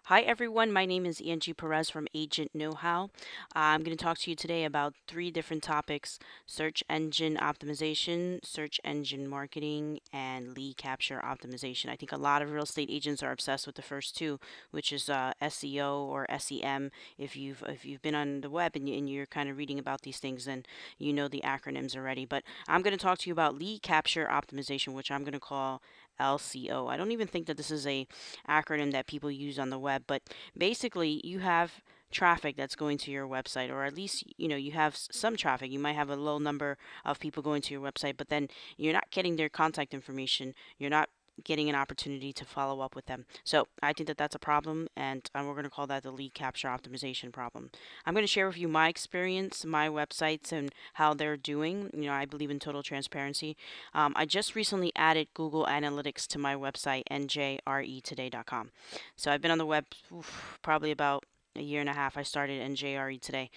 Hi everyone, my name is Angie Perez from Agent Know How. I'm going to talk to you today about three different topics: search engine optimization, search engine marketing, and lead capture optimization. I think a lot of real estate agents are obsessed with the first two, which is SEO or SEM. If you've been on the web and you're kind of reading about these things, then you know the acronyms already. But I'm going to talk to you about lead capture optimization, which I'm going to call LCO. I don't even think that this is a acronym that people use on the web, but basically you have traffic that's going to your website, or at least you have some traffic. You might have a low number of people going to your website, but then you're not getting their contact information. You're not getting an opportunity to follow up with them. So I think that that's a problem, and we're going to call that the lead capture optimization problem. I'm going to share with you my experience, my websites, and how they're doing. I believe in total transparency. I just recently added Google Analytics to my website, njretoday.com. So I've been on the web probably about a year and a half. I started NJRE Today,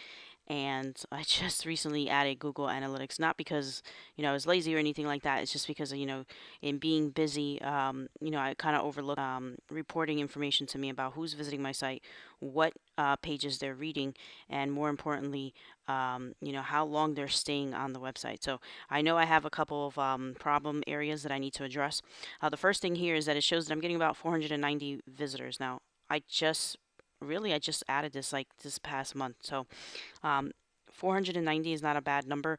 and I just recently added Google Analytics, not because I was lazy or anything like that. It's just because in being busy, I kind of overlook reporting information to me about who's visiting my site, what pages they're reading, and more importantly, how long they're staying on the website. So I know I have a couple of problem areas that I need to address. The first thing here is that it shows that I'm getting about 490 visitors now. I just added this like this past month. So um, 490 is not a bad number,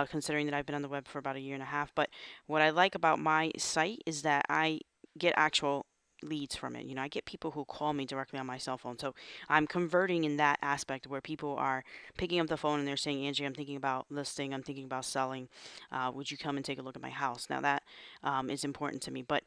considering that I've been on the web for about a year and a half. But what I like about my site is that I get actual leads from it. I get people who call me directly on my cell phone. So I'm converting in that aspect where people are picking up the phone and they're saying, Angie, I'm thinking about listing, I'm thinking about selling. Would you come and take a look at my house? Now that is important to me. But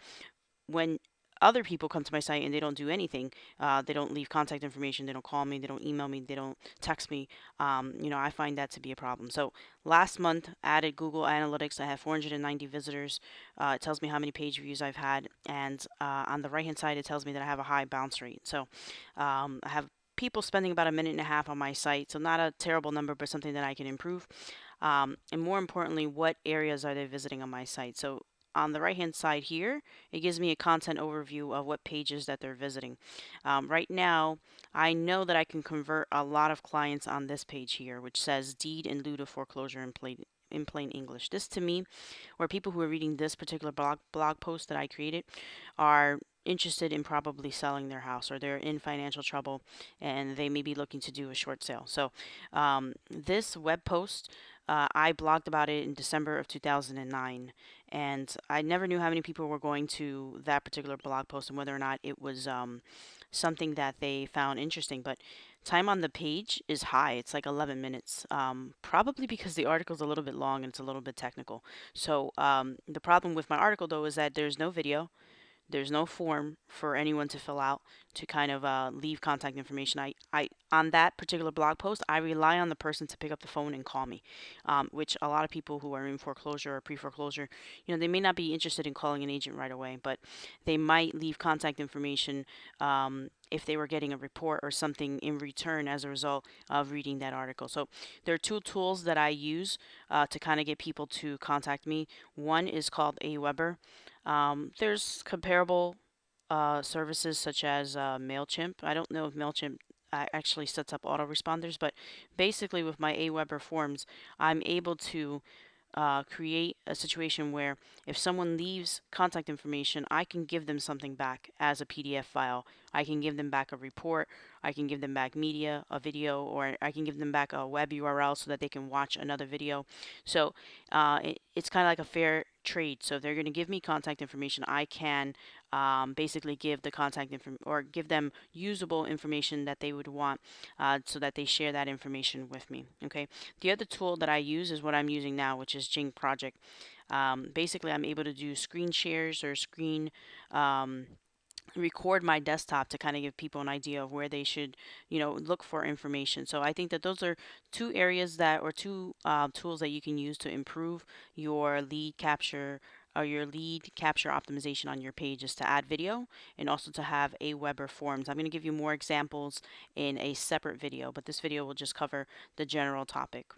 when other people come to my site and they don't do anything, they don't leave contact information, they don't call me, they don't email me, they don't text me, I find that to be a problem. So last month, added Google Analytics. I have 490 visitors. It tells me how many page views I've had, and on the right hand side, it tells me that I have a high bounce rate. So I have people spending about a minute and a half on my site, so not a terrible number, but something that I can improve. And more importantly, what areas are they visiting on my site? So on the right hand side here, it gives me a content overview of what pages that they're visiting. Right now, I know that I can convert a lot of clients on this page here, which says deed in lieu of foreclosure in plain English. This to me, or people who are reading this particular blog post that I created, are interested in probably selling their house, or they're in financial trouble and they may be looking to do a short sale. So this web post, I blogged about it in December of 2009, and I never knew how many people were going to that particular blog post and whether or not it was something that they found interesting. But time on the page is high. It's like 11 minutes, probably because the article is a little bit long and it's a little bit technical. So the problem with my article, though, is that there's no video. There's no form for anyone to fill out to kind of leave contact information. I on that particular blog post, I rely on the person to pick up the phone and call me, which a lot of people who are in foreclosure or pre-foreclosure, they may not be interested in calling an agent right away, but they might leave contact information if they were getting a report or something in return as a result of reading that article. So there are two tools that I use to kind of get people to contact me. One is called Aweber. There's comparable services such as MailChimp. I don't know if MailChimp actually sets up autoresponders, but basically with my Aweber forms, I'm able to create a situation where if someone leaves contact information, I can give them something back as a PDF file. I can give them back a report. I can give them back media, a video, or I can give them back a web URL so that they can watch another video. So it's kind of like a fair trade. So if they're going to give me contact information, I can basically give the contact information or give them usable information that they would want so that they share that information with me. Okay. The other tool that I use is what I'm using now, which is Jing Project. Basically, I'm able to do screen shares or screen record my desktop to kind of give people an idea of where they should, look for information. So I think that those are two areas or two tools that you can use to improve your lead capture or your lead capture optimization on your page, is to add video and also to have Aweber forms. I'm going to give you more examples in a separate video, but this video will just cover the general topic.